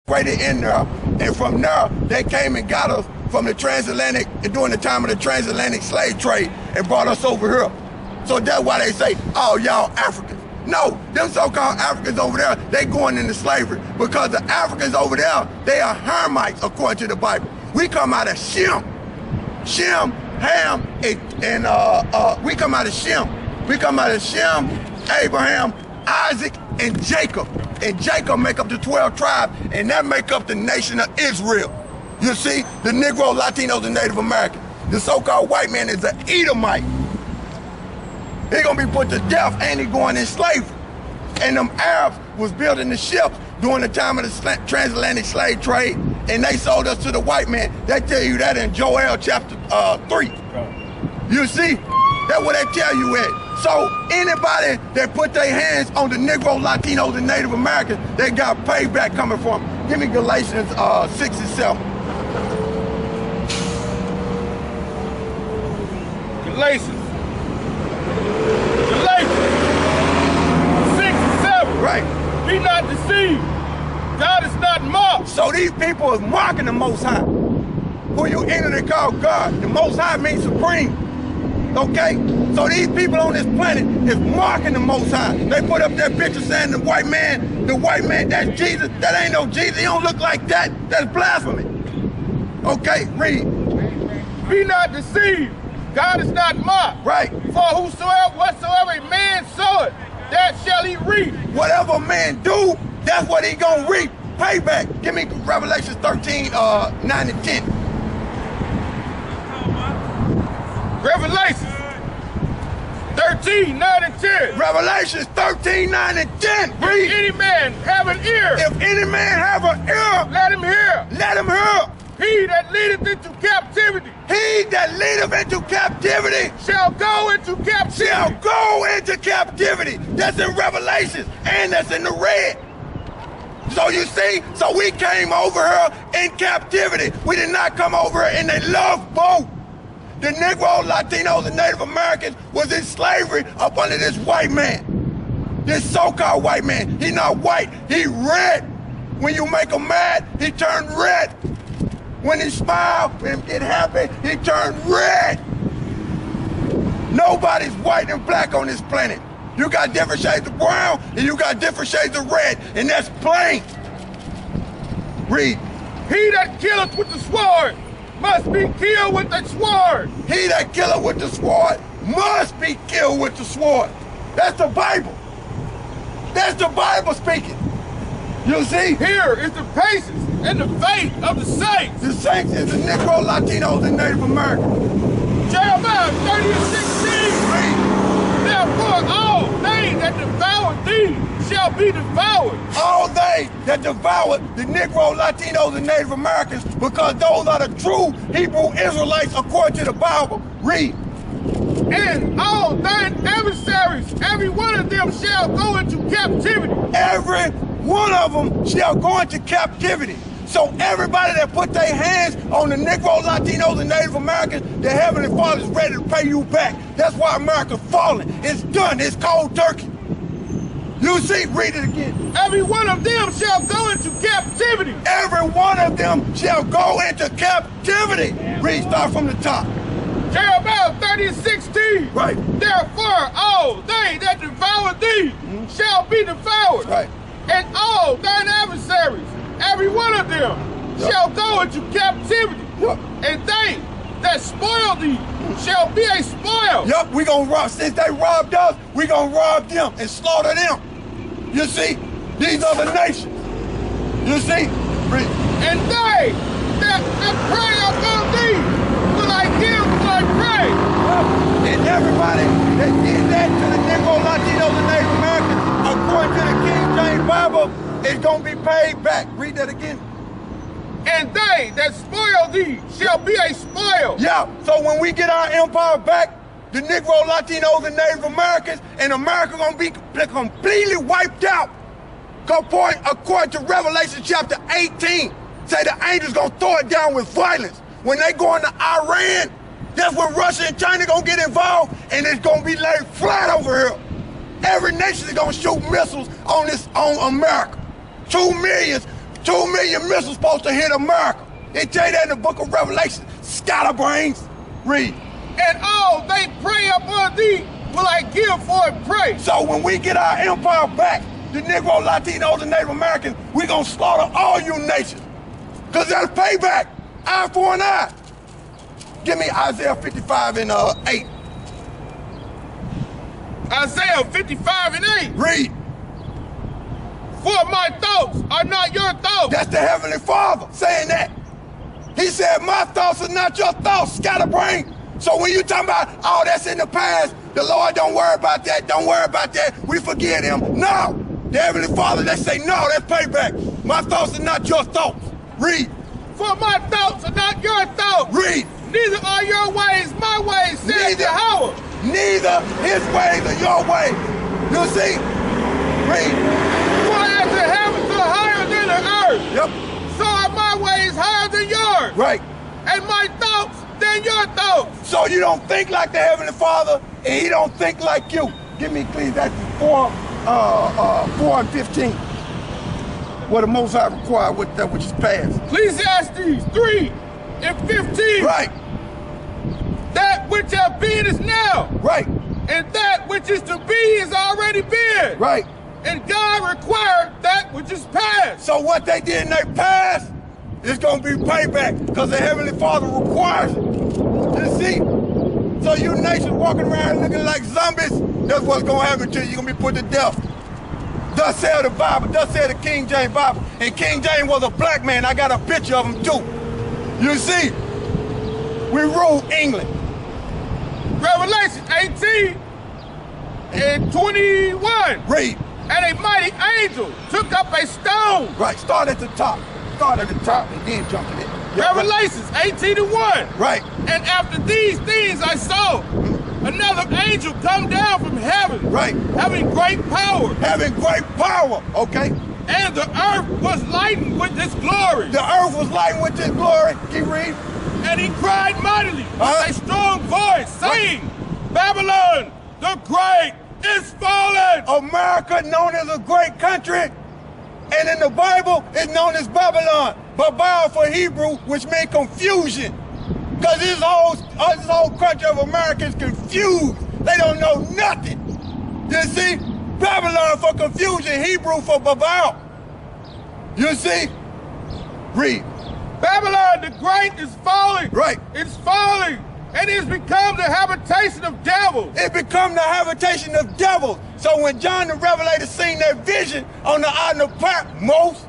waited in there, and from there they came and got us from the transatlantic during the time of the transatlantic slave trade and brought us over here. So that's why they say, oh, y'all Africans. No, them so-called Africans over there, they going into slavery because the Africans over there, they are Hamites according to the Bible. We come out of Shem, Ham, and we come out of Shem. We come out of Shem, Abraham, Isaac, and Jacob. And Jacob make up the 12 tribes, and that make up the nation of Israel. You see, the Negro, Latinos, and Native Americans. The so-called white man is an Edomite. He gonna be put to death, and he going in slavery. And them Arabs was building the ships during the time of the transatlantic slave trade, and they sold us to the white man. They tell you that in Joel chapter 3. You see, that's what they tell you at. So anybody that put their hands on the Negro, Latinos, and Native Americans, they got payback coming from them. Give me Galatians 6 and 7. Galatians 6 and 7. Right. Be not deceived. God is not mocked. So these people is mocking the Most High, who you ignorantly call God. The Most High means supreme. Okay? So these people on this planet is mocking the Most High. They put up their picture saying the white man, that's Jesus. That ain't no Jesus. He don't look like that. That's blasphemy. Okay, read. Be not deceived. God is not mocked. Right. For whatsoever a man soweth, that shall he reap. Whatever a man do, that's what he gonna reap. Payback. Give me Revelation 13, 9 and 10. Revelations 13, 9 and 10. Revelations 13, 9 and 10. Read. If any man have an ear, if any man have an ear, let him hear. Let him hear. He that leadeth into captivity. He that leadeth into captivity shall go into captivity. Shall go into captivity. That's in Revelations, and that's in the red. So you see, so we came over here in captivity. We did not come over here in a love boat. The Negro, Latinos, and Native Americans was in slavery up under this white man. This so-called white man. He not white, he red. When you make him mad, he turn red. When he smile, when he get happy, he turn red. Nobody's white and black on this planet. You got different shades of brown, and you got different shades of red, and that's plain. Read. He that killeth with the sword must be killed with the sword. He that killeth with the sword must be killed with the sword. That's the Bible. That's the Bible speaking. You see? Here is the patience and the faith of the saints. The saints is the Negro, Latinos, and Native Americans. Jeremiah 30 and 16. Read. Therefore all they that devour thee shall be devoured. All they that devour the Negro, Latinos, and Native Americans, because those are the true Hebrew Israelites according to the Bible. Read. And all thine adversaries, every one of them shall go into captivity. Every one of them shall go into captivity. So everybody that put their hands on the Negro, Latinos, and Native Americans, the Heavenly Father is ready to pay you back. That's why America's falling. It's done. It's cold turkey. You see, read it again. Every one of them shall go into captivity. Every one of them shall go into captivity. Read, start from the top. Jeremiah 30 and 16. Right. Therefore all they that devour thee shall be devoured. Right. And all thine adversaries, every one of them shall go into captivity. And they that spoil thee shall be a spoil. Yup, we gonna rob. Since they robbed us, we gonna rob them and slaughter them. You see, these are the nations. You see? And they that prey upon thee will I give, will I pray. And everybody that did that to the Negro, Latinos, and Native Americans, according to the King James Bible, is gonna be paid back. Read that again. And they that spoil thee shall be a spoil. Yeah, so when we get our empire back, the Negro, Latinos, and Native Americans, and America gonna be completely wiped out. According to Revelation chapter 18, say the angels gonna throw it down with violence. When they go into Iran, that's when Russia and China gonna get involved, and it's gonna be laid flat over here. Every nation is gonna shoot missiles on America. 2 2 million missiles supposed to hit America. It tell you that in the book of Revelation. Scatterbrains. Read. And all they pray upon thee will I give for a praise. So when we get our empire back, the Negro, Latinos, and Native Americans, we gonna slaughter all you nations. Because that's payback. Eye for an eye. Give me Isaiah 55 and 8. Isaiah 55 and 8. Read. For my thoughts are not your thoughts. That's the Heavenly Father saying that. He said, my thoughts are not your thoughts, scatterbrain. So when you talking about, oh, that's in the past, the Lord don't worry about that, don't worry about that, we forget him. No, the Heavenly Father, they say, no, that's payback. My thoughts are not your thoughts. Read. For my thoughts are not your thoughts. Read. Neither are your ways my ways, says Yahawah. Neither his ways are your ways. You see? Read. For as the heavens are higher than the earth, Yep. so are my ways higher than yours. Right. And my thoughts than your thoughts. So you don't think like the Heavenly Father, and he don't think like you. Give me Ecclesiastes 4 and 15. What the Most High required with that which is past. Ecclesiastes 3 and 15. Right. That which have been is now. Right. And that which is to be is already been. Right. And God required that which is past. So what they did in their past is going to be payback because the Heavenly Father requires it. You see? So you nations walking around looking like zombies, that's what's going to happen to you. You're going to be put to death. Thus said the Bible, thus said the King James Bible. And King James was a black man. I got a picture of him too. You see? We rule England. Revelation 18 and 21. Read. And a mighty angel took up a stone. Right, start at the top. Start at the top and then jump in it. Yep. Revelations 18 and 1. Right. And after these things I saw another angel come down from heaven. Right. Having great power. Having great power, okay? And the earth was lightened with his glory. The earth was lightened with his glory. Keep reading. And he cried mightily with a strong voice, saying, Babylon the Great is fallen. America, known as a great country, and in the Bible, it's known as Babylon. Babel for Hebrew, which means confusion. Because this whole country of America is confused. They don't know nothing. You see? Babylon for confusion, Hebrew for Babel. You see? Read. Babylon the Great is falling. Right. It's falling. And it's become the habitation of devils. It become the habitation of devils. So when John the Revelator seen that vision on the island of Patmos,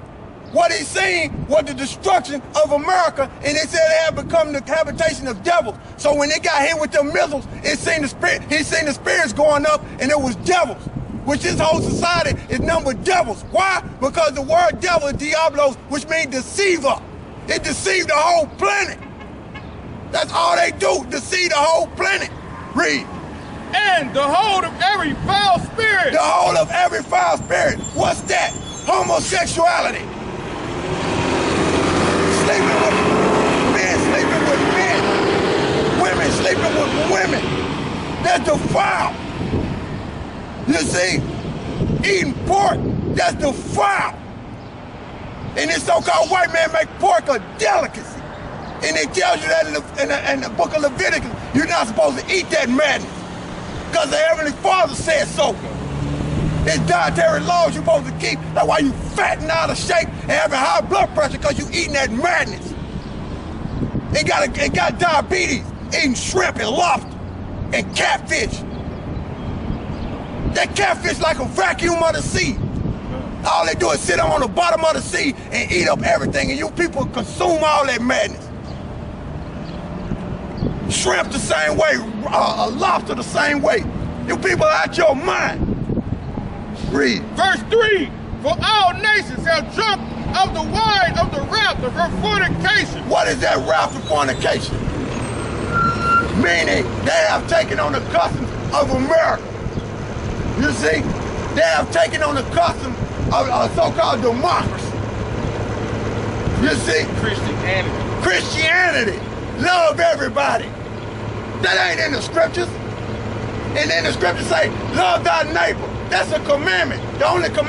what he seen was the destruction of America, and it said it had become the habitation of devils. So when they got hit with the missiles, he seen the spirits going up, and it was devils. Which this whole society is numbered devils. Why? Because the word devil is diablos, which means deceiver. It deceived the whole planet. That's all they do, deceive the whole planet. Read. And the hold of every foul spirit. The whole of every foul spirit. What's that? Homosexuality. Sleeping with men, sleeping with men. Women sleeping with women. That's defiled. You see? Eating pork, that's defiled. And this so-called white man make pork a delicacy. And it tells you that in the book of Leviticus, you're not supposed to eat that madness. Because the Heavenly Father said so. It's dietary laws you're supposed to keep. That's why you fat and out of shape and having high blood pressure, because you eating that madness. It got diabetes, eating shrimp and lobster and catfish. That catfish like a vacuum of the sea. All they do is sit on the bottom of the sea and eat up everything, and you people consume all that madness. Shrimp the same way, lobster the same way. You people out your mind. Read. Verse 3, for all nations have drunk of the wine of the wrath of her fornication. What is that wrath of fornication? Meaning they have taken on the customs of America. You see? They have taken on the customs of so-called democracy. You see? Christianity. Love everybody. That ain't in the scriptures. And then the scriptures say, love thy neighbor. That's a commandment. The only commandment